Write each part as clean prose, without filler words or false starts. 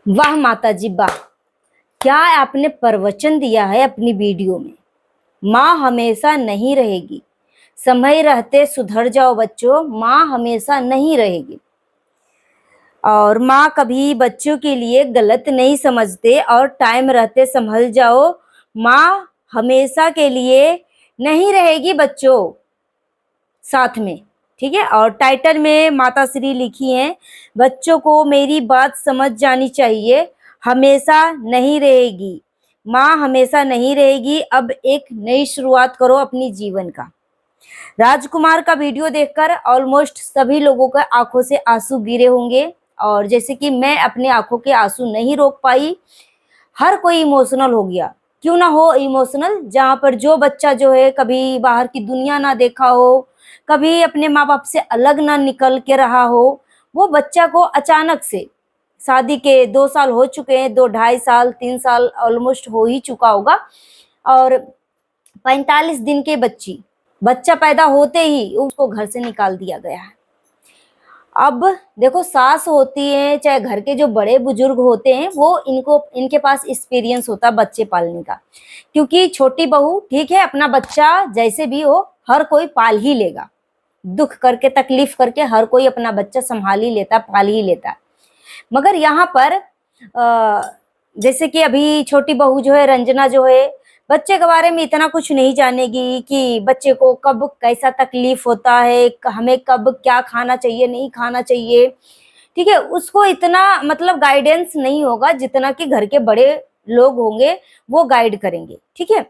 वाह माता जी वाह, क्या आपने प्रवचन दिया है अपनी वीडियो में। माँ हमेशा नहीं रहेगी, समय रहते सुधर जाओ बच्चों, माँ हमेशा नहीं रहेगी। और माँ कभी बच्चों के लिए गलत नहीं समझते, और टाइम रहते संभल जाओ, माँ हमेशा के लिए नहीं रहेगी बच्चों साथ में। ठीक है, और टाइटल में माता श्री लिखी है, बच्चों को मेरी बात समझ जानी चाहिए, हमेशा नहीं रहेगी, माँ हमेशा नहीं रहेगी, अब एक नई शुरुआत करो अपनी जीवन का। राजकुमार का वीडियो देखकर ऑलमोस्ट सभी लोगों के आंखों से आंसू गिरे होंगे, और जैसे कि मैं अपने आंखों के आंसू नहीं रोक पाई, हर कोई इमोशनल हो गया। क्यों ना हो इमोशनल, जहाँ पर जो बच्चा जो है कभी बाहर की दुनिया ना देखा हो, कभी अपने माँ बाप से अलग ना निकल के रहा हो, वो बच्चा को अचानक से, शादी के 2 साल हो चुके हैं, 2 ढाई साल 3 साल ऑलमोस्ट हो ही चुका होगा, और 45 दिन के बच्चा पैदा होते ही उसको घर से निकाल दिया गया है। अब देखो, सास होती है चाहे घर के जो बड़े बुजुर्ग होते हैं, वो इनके पास एक्सपीरियंस होता है बच्चे पालने का, क्योंकि छोटी बहू ठीक है, अपना बच्चा जैसे भी हो हर कोई पाल ही लेगा, दुख करके तकलीफ करके हर कोई अपना बच्चा संभाल ही लेता, पाल ही लेता। मगर यहाँ पर जैसे कि अभी छोटी बहू जो है, रंजना जो है, बच्चे के बारे में इतना कुछ नहीं जानेगी कि बच्चे को कब कैसा तकलीफ होता है, हमें कब क्या खाना चाहिए नहीं खाना चाहिए। ठीक है, उसको इतना मतलब गाइडेंस नहीं होगा जितना कि घर के बड़े लोग होंगे वो गाइड करेंगे। ठीक है,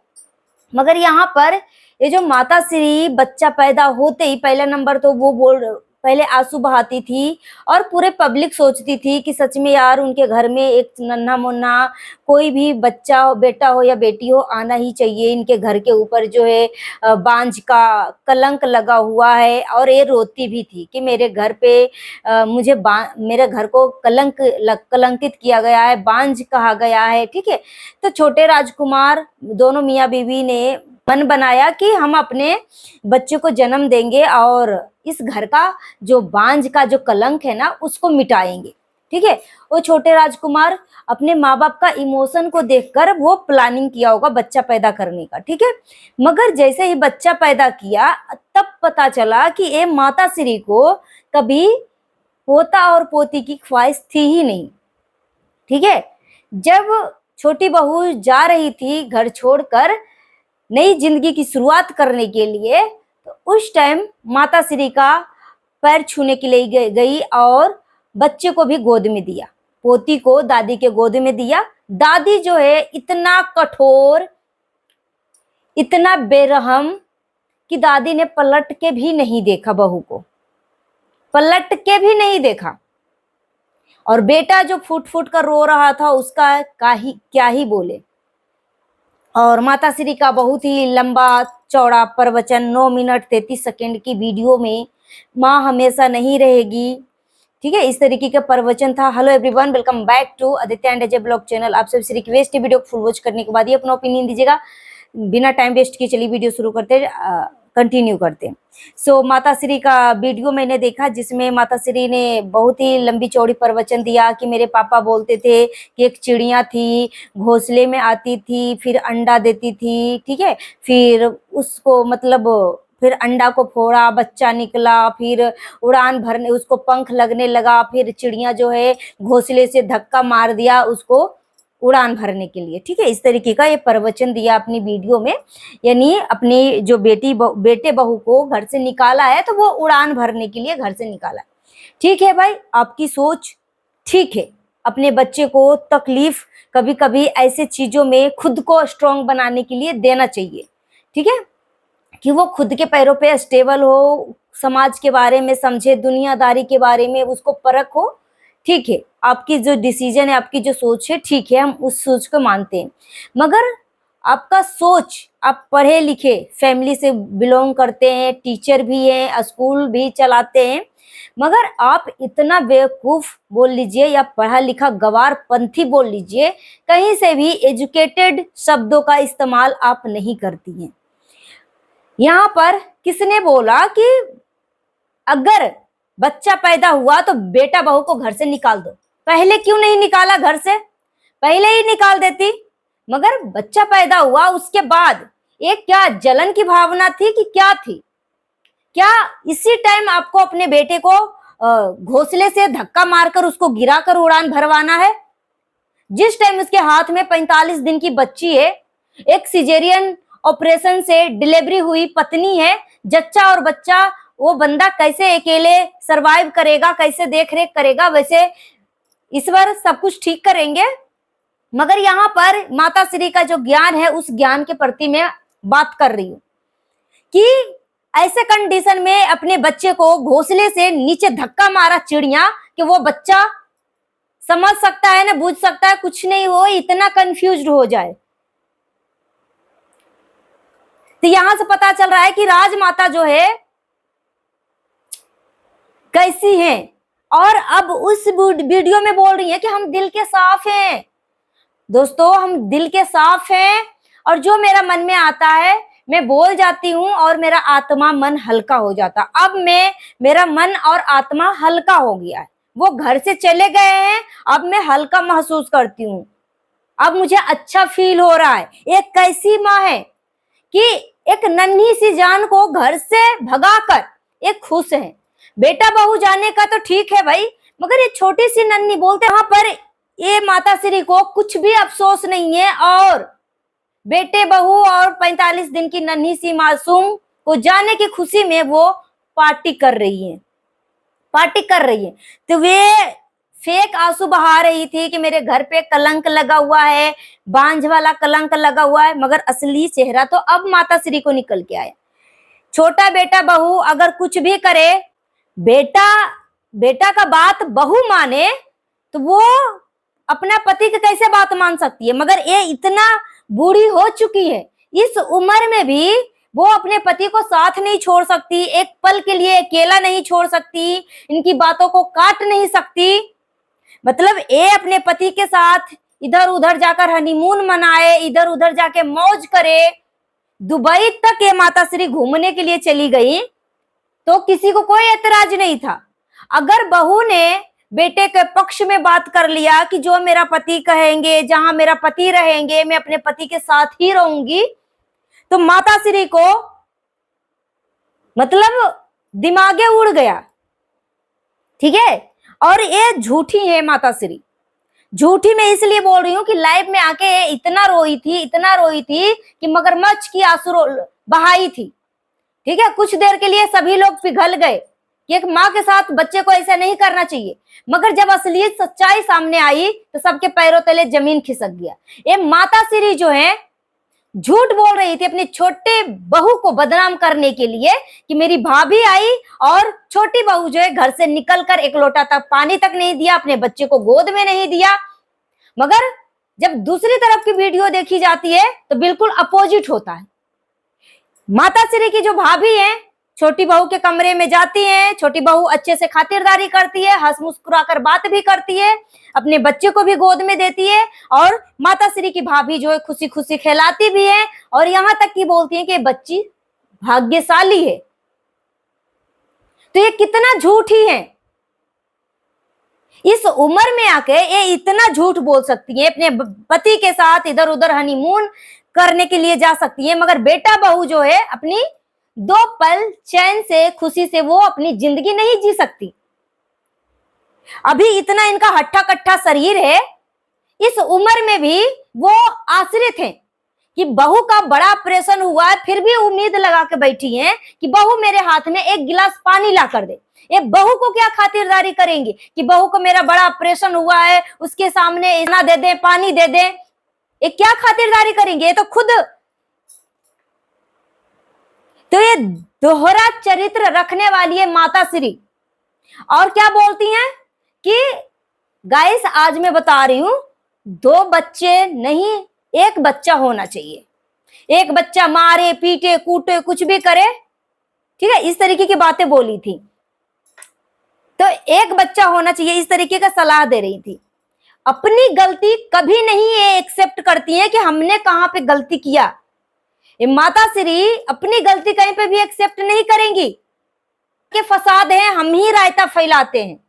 मगर यहाँ पर ये जो माता श्री बच्चा पैदा होते ही पहला नंबर तो वो पहले आंसू बहाती थी, और पूरे पब्लिक सोचती थी कि सच में यार उनके घर में एक नन्हा मुन्ना कोई भी बच्चा हो, बेटा हो या बेटी हो, आना ही चाहिए। इनके घर के ऊपर जो है बांझ का कलंक लगा हुआ है, और ये रोती भी थी कि मेरे घर पे मेरे घर को कलंकित किया गया है, बांझ कहा गया है। ठीक है, तो छोटे राजकुमार दोनों मियाँ बीवी ने मन बनाया कि हम अपने बच्चे को जन्म देंगे और इस घर का जो बांझ का जो कलंक है ना उसको मिटाएंगे। ठीक है, वो छोटे राजकुमार अपने माँ बाप का इमोशन को देखकर वो प्लानिंग किया होगा बच्चा पैदा करने का। ठीक है, मगर जैसे ही बच्चा पैदा किया तब पता चला कि ये माता श्री को कभी पोता और पोती की ख्वाहिश थी ही नहीं। ठीक है, जब छोटी बहू जा रही थी घर छोड़कर नई जिंदगी की शुरुआत करने के लिए, तो उस टाइम माता श्री का पैर छूने के लिए गई और बच्चे को भी गोद में दिया, पोती को दादी के गोद में दिया। दादी जो है इतना कठोर, इतना बेरहम कि दादी ने पलट के भी नहीं देखा, बहू को पलट के भी नहीं देखा। और बेटा जो फूट फूट कर रो रहा था उसका क्या ही बोले। और माता श्री का बहुत ही लंबा चौड़ा प्रवचन 9 मिनट 33 सेकंड की वीडियो में माँ हमेशा नहीं रहेगी, ठीक है, इस तरीके का प्रवचन था। Hello everyone, welcome back to Aditya and Ajay blog channel. आप सबसे रिक्वेस्ट है वीडियो को फुल वॉच करने के बाद ही अपना ओपिनियन दीजिएगा। बिना टाइम वेस्ट किए चलिए वीडियो शुरू करते, कंटिन्यू करते हैं। सो माता श्री का वीडियो मैंने देखा जिसमें माता श्री ने बहुत ही लंबी चौड़ी प्रवचन दिया कि मेरे पापा बोलते थे कि एक चिड़िया थी, घोंसले में आती थी, फिर अंडा देती थी। ठीक है, फिर उसको मतलब फिर अंडा को फोड़ा, बच्चा निकला, फिर उड़ान भरने उसको पंख लगने लगा, फिर चिड़िया जो है घोंसले से धक्का मार दिया उसको उड़ान भरने के लिए। ठीक है, इस तरीके का ये प्रवचन दिया अपनी वीडियो में, यानी अपनी जो बेटे बहू को घर से निकाला है तो वो उड़ान भरने के लिए घर से निकाला। ठीक है भाई, आपकी सोच ठीक है, अपने बच्चे को तकलीफ कभी कभी ऐसे चीजों में खुद को स्ट्रांग बनाने के लिए देना चाहिए। ठीक है, कि वो खुद के पैरों पे स्टेबल हो, समाज के बारे में समझे, दुनियादारी के बारे में उसको परख हो। ठीक है, आपकी जो डिसीजन है, आपकी जो सोच है, ठीक है, हम उस सोच को मानते हैं। मगर आपका सोच, आप पढ़े लिखे फैमिली से बिलोंग करते हैं, टीचर भी हैं, स्कूल भी चलाते हैं, मगर आप इतना बेवकूफ बोल लीजिए या पढ़ा लिखा गवार पंथी बोल लीजिए, कहीं से भी एजुकेटेड शब्दों का इस्तेमाल आप नहीं करती हैं। यहाँ पर किसने बोला कि अगर बच्चा पैदा हुआ तो बेटा बहू को घर से निकाल दो? पहले क्यों नहीं निकाला घर से? पहले ही निकाल देती। मगर बच्चा पैदा हुआ उसके बाद एक क्या जलन की भावना थी कि क्या थी? क्या इसी टाइम आपको अपने बेटे को घोंसले से धक्का मारकर उसको गिराकर उड़ान भरवाना है? जिस टाइम उसके हाथ में 45 दिन की बच्ची है, एक सिजेरियन ऑपरेशन से डिलीवरी हुई पत्नी है, जच्चा और बच्चा, वो बंदा कैसे अकेले सरवाइव करेगा, कैसे देख रेख करेगा? वैसे ईश्वर सब कुछ ठीक करेंगे, मगर यहाँ पर माता श्री का जो ज्ञान है उस ज्ञान के प्रति मैं बात कर रही हूँ कि ऐसे कंडीशन में अपने बच्चे को घोंसले से नीचे धक्का मारा चिड़िया कि वो बच्चा समझ सकता है ना, बुझ सकता है, कुछ नहीं हो, इतना कंफ्यूज्ड हो जाए। तो यहां से पता चल रहा है कि राजमाता जो है कैसी है। और अब उस वीडियो में बोल रही है कि हम दिल के साफ हैं। दोस्तों, हम दिल के साफ हैं और जो मेरा मन में आता है मैं बोल जाती हूँ और मेरा आत्मा मन हल्का हो जाता। अब मेरा मन और आत्मा हल्का हो गया है। वो घर से चले गए हैं, अब मैं हल्का महसूस करती हूँ, अब मुझे अच्छा फील हो रहा है। एक कैसी माँ है कि एक नन्ही सी जान को घर से भगाकर एक खुश है। बेटा बहू जाने का तो ठीक है भाई, मगर ये छोटी सी नन्ही बोलते वहां पर ये माता श्री को कुछ भी अफसोस नहीं है और बेटे बहू और 45 दिन की नन्ही सी मासूम को जाने की खुशी में वो पार्टी कर रही है। तो वे फेक आंसू बहा रही थी कि मेरे घर पे कलंक लगा हुआ है, बांझ वाला कलंक लगा हुआ है, मगर असली चेहरा तो अब माता श्री को निकल के आया। छोटा बेटा बहू अगर कुछ भी करे, बेटा का बात बहू माने तो वो अपना पति की कैसे बात मान सकती है? मगर ये इतना बूढ़ी हो चुकी है, इस उम्र में भी वो अपने पति को साथ नहीं छोड़ सकती, एक पल के लिए अकेला नहीं छोड़ सकती, इनकी बातों को काट नहीं सकती। मतलब ये अपने पति के साथ इधर उधर जाकर हनीमून मनाए, इधर उधर जाके मौज करे। दुबई तक ये माता श्री घूमने के लिए चली गई तो किसी को कोई एतराज नहीं था। अगर बहू ने बेटे के पक्ष में बात कर लिया कि जो मेरा पति कहेंगे, जहां मेरा पति रहेंगे, मैं अपने पति के साथ ही रहूंगी, तो माता श्री को मतलब दिमागे उड़ गया। ठीक है, और ये झूठी है माता श्री। झूठी मैं इसलिए बोल रही हूँ कि लाइव में आके इतना रोई थी कि मगरमच्छ की आंसू बहाई थी। ठीक है, कुछ देर के लिए सभी लोग पिघल गए कि एक माँ के साथ बच्चे को ऐसा नहीं करना चाहिए, मगर जब असलियत सच्चाई सामने आई तो सबके पैरों तले जमीन खिसक गया। ये माता श्री जो है झूठ बोल रही थी अपनी छोटे बहू को बदनाम करने के लिए कि मेरी भाभी आई और छोटी बहू जो है घर से निकलकर एक लोटा तक पानी तक नहीं दिया, अपने बच्चे को गोद में नहीं दिया। मगर जब दूसरी तरफ की वीडियो देखी जाती है तो बिल्कुल अपोजिट होता है। माता श्री की जो भाभी है छोटी बहू के कमरे में जाती है, छोटी बहू अच्छे से खातिरदारी करती है, हंस मुस्कुराकर बात भी करती है, अपने बच्चे को भी गोद में देती है और माता श्री की भाभी जो है खुशी खुशी खिलाती भी है और यहाँ तक कि बोलती है कि बच्ची भाग्यशाली है। तो ये कितना झूठी है। इस उम्र में आके ये इतना झूठ बोल सकती है, अपने पति के साथ इधर उधर हनीमून करने के लिए जा सकती है, मगर बेटा बहू जो है अपनी 2 पल चैन से खुशी से वो अपनी जिंदगी नहीं जी सकती। अभी इतना इनका हट्ठा कट्ठा शरीर है, इस उम्र में भी वो आश्रित हैं कि बहू का बड़ा ऑपरेशन हुआ है, फिर भी उम्मीद लगा के बैठी हैं कि बहू मेरे हाथ में एक गिलास पानी ला कर दे। ये बहू को क्या खातिरदारी करेंगे कि बहू को मेरा बड़ा ऑपरेशन हुआ है, उसके सामने इतना दे दे, पानी दे दे, ये क्या खातिरदारी करेंगे? ये तो खुद तो ये दोहरा चरित्र रखने वाली है माता श्री। और क्या बोलती हैं कि गाइस आज मैं बता रही हूं 2 बच्चे नहीं, 1 बच्चा होना चाहिए। 1 बच्चा मारे पीटे कूटे कुछ भी करे, ठीक है, इस तरीके की बातें बोली थी। तो 1 बच्चा होना चाहिए, इस तरीके का सलाह दे रही थी। अपनी गलती कभी नहीं ये एक्सेप्ट करती है कि हमने कहां पे गलती किया। ये माता श्री अपनी गलती कहीं पे भी एक्सेप्ट नहीं करेंगी कि फसाद है, हम ही रायता फैलाते हैं।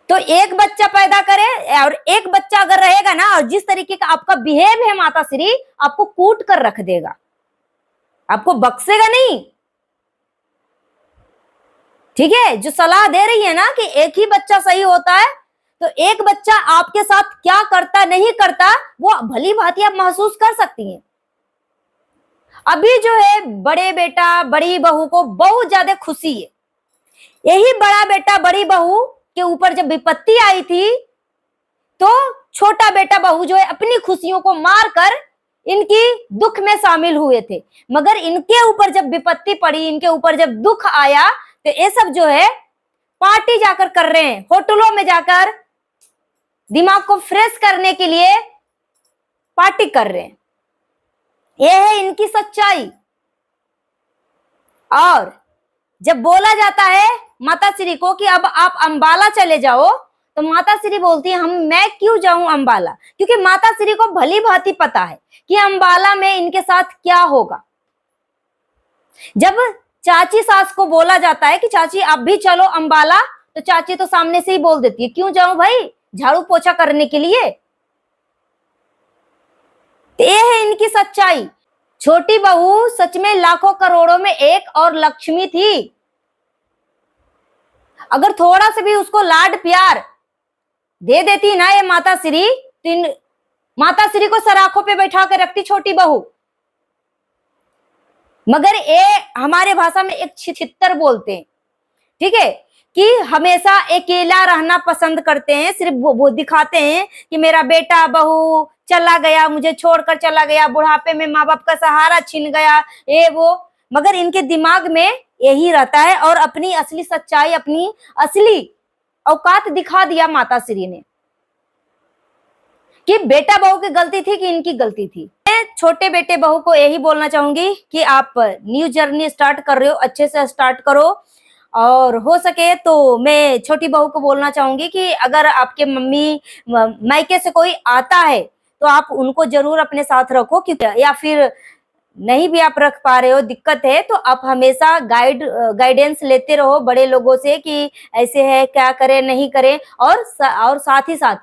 तो एक बच्चा पैदा करे और एक बच्चा अगर रहेगा ना, और जिस तरीके का आपका बिहेव है माता श्री, आपको कूट कर रख देगा, आपको बख्शेगा नहीं। ठीक है, जो सलाह दे रही है ना कि एक ही बच्चा सही होता है, तो एक बच्चा आपके साथ क्या करता नहीं करता वो भली भांति आप महसूस कर सकती हैं। अभी जो है बड़े बेटा बड़ी बहू को बहुत ज्यादा खुशी है। यही बड़ा बेटा बड़ी बहू के ऊपर जब विपत्ति आई थी, तो छोटा बेटा बहू जो है अपनी खुशियों को मारकर इनकी दुख में शामिल हुए थे। मगर इनके ऊपर जब विपत्ति पड़ी, इनके ऊपर जब दुख आया, तो ये सब जो है पार्टी जाकर कर रहे हैं, होटलों में जाकर दिमाग को फ्रेश करने के लिए पार्टी कर रहे हैं। यह है इनकी सच्चाई। और जब बोला जाता है माता श्री को कि अब आप अंबाला चले जाओ, तो माता श्री बोलती है मैं क्यों जाऊं अंबाला, क्योंकि माता श्री को भली भांति पता है कि अंबाला में इनके साथ क्या होगा। जब चाची सास को बोला जाता है कि चाची आप भी चलो अंबाला, तो चाची तो सामने से ही बोल देती है क्यों जाऊं भाई, झाड़ू पोछा करने के लिए। ये है इनकी सच्चाई। छोटी बहू सच में लाखों करोड़ों में एक और लक्ष्मी थी। अगर थोड़ा सा भी उसको लाड प्यार दे देती ना ये माता श्री, तो माता श्री को सराखों पे बैठा कर रखती छोटी बहू। मगर ये हमारे भाषा में एक छिछित्तर बोलते हैं, ठीक है, कि हमेशा अकेला रहना पसंद करते हैं। सिर्फ वो दिखाते हैं कि मेरा बेटा बहू चला गया, मुझे छोड़कर चला गया, बुढ़ापे में माँ बाप का सहारा छीन गया, ये वो। मगर इनके दिमाग में यही रहता है, और अपनी असली सच्चाई, अपनी असली औकात दिखा दिया माता श्री ने कि बेटा बहू की गलती थी कि इनकी गलती थी। मैं छोटे बेटे बहू को यही बोलना चाहूंगी कि आप न्यू जर्नी स्टार्ट कर रहे हो, अच्छे से स्टार्ट करो। और हो सके तो मैं छोटी बहू को बोलना चाहूंगी कि अगर आपके मम्मी मायके से कोई आता है तो आप उनको जरूर अपने साथ रखो, क्योंकि या फिर नहीं भी आप रख पा रहे हो, दिक्कत है, तो आप हमेशा गाइडेंस लेते रहो बड़े लोगों से कि ऐसे है, क्या करें नहीं करें। और साथ ही साथ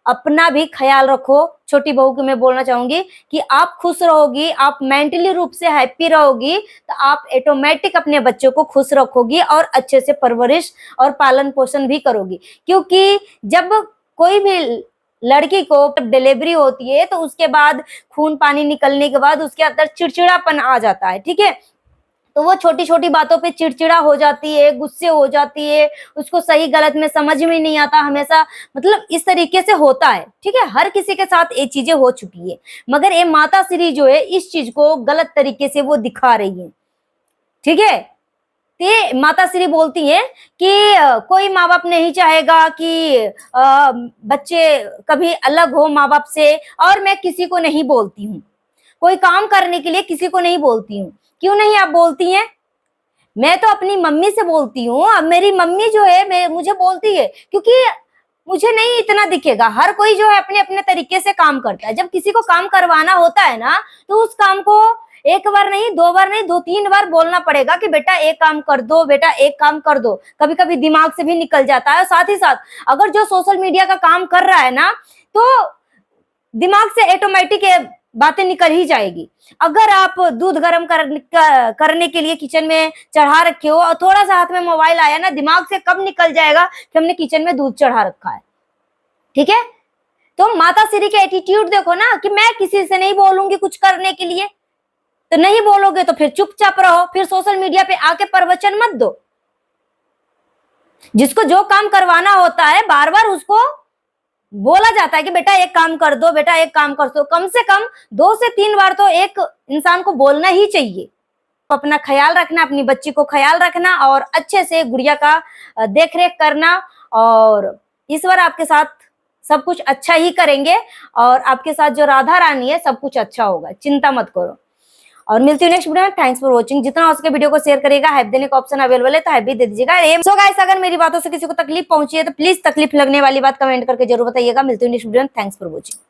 अपना भी ख्याल रखो। छोटी बहू को मैं बोलना चाहूंगी कि आप खुश रहोगी, आप मेंटली रूप से हैप्पी रहोगी, तो आप ऑटोमेटिक अपने बच्चों को खुश रखोगी और अच्छे से परवरिश और पालन पोषण भी करोगी। क्योंकि जब कोई भी लड़की को डिलीवरी होती है, तो उसके बाद खून पानी निकलने के बाद उसके अंदर चिड़चिड़ापन आ जाता है, ठीक है। तो वो छोटी छोटी बातों पे चिड़चिड़ा हो जाती है, गुस्से हो जाती है, उसको सही गलत में समझ में नहीं आता, हमेशा मतलब इस तरीके से होता है, ठीक है। हर किसी के साथ ये चीजें हो चुकी है, मगर ये माता श्री जो है इस चीज को गलत तरीके से वो दिखा रही है, ठीक है। ते माता श्री बोलती है कि कोई माँ बाप नहीं चाहेगा कि बच्चे कभी अलग हो माँ बाप से, और मैं किसी को नहीं बोलती हूँ, कोई काम करने के लिए किसी को नहीं बोलती हूँ। क्यों नहीं आप बोलती हैं? मैं तो अपनी मम्मी से बोलती हूँ। अब मेरी मम्मी जो है मुझे बोलती है, क्योंकि मुझे नहीं इतना दिखेगा। हर कोई जो है अपने अपने तरीके से काम करता है। जब किसी को काम करवाना होता है ना, तो उस काम को एक बार नहीं, दो बार नहीं, दो तीन बार बोलना पड़ेगा कि बेटा एक काम कर दो, बेटा एक काम कर दो। कभी कभी दिमाग से भी निकल जाता है। और साथ ही साथ अगर जो सोशल मीडिया का काम कर रहा है ना, तो दिमाग से ऑटोमेटिक बातें निकल ही जाएगी। अगर आप दूध गर्म करने के लिए किचन में चढ़ा रखे हो और थोड़ा सा हाथ में मोबाइल आया ना, दिमाग से कब निकल जाएगा कि हमने किचन में दूध चढ़ा रखा है, ठीक है। तो माता श्री के एटीट्यूड देखो ना कि मैं किसी से नहीं बोलूंगी कुछ करने के लिए। तो नहीं बोलोगे तो फिर चुपचाप रहो, फिर सोशल मीडिया पे आके प्रवचन मत दो। जिसको जो काम करवाना होता है बार बार उसको बोला जाता है कि बेटा एक काम कर दो, बेटा एक काम कर दो। कम से कम 2 से 3 बार तो एक इंसान को बोलना ही चाहिए। अपना ख्याल रखना, अपनी बच्ची को ख्याल रखना और अच्छे से गुड़िया का देखरेख करना, और ईश्वर आपके साथ सब कुछ अच्छा ही करेंगे। और आपके साथ जो राधा रानी है सब कुछ अच्छा होगा, चिंता मत करो। और मिलती हूँ नेक्स्ट वीडियो में। Thanks for watching. जितना हो सके वीडियो को शेयर करिएगा। हाइप देने का ऑप्शन अवेलेबल है तो हाइप भी दे दीजिएगा। सो गाइस, अगर मेरी बातों से किसी को तकलीफ पहुंची है तो प्लीज तकलीफ लगने वाली बात कमेंट करके जरूर बताइएगा। मिलती हूँ नेक्स्ट वीडियो में। Thanks for watching.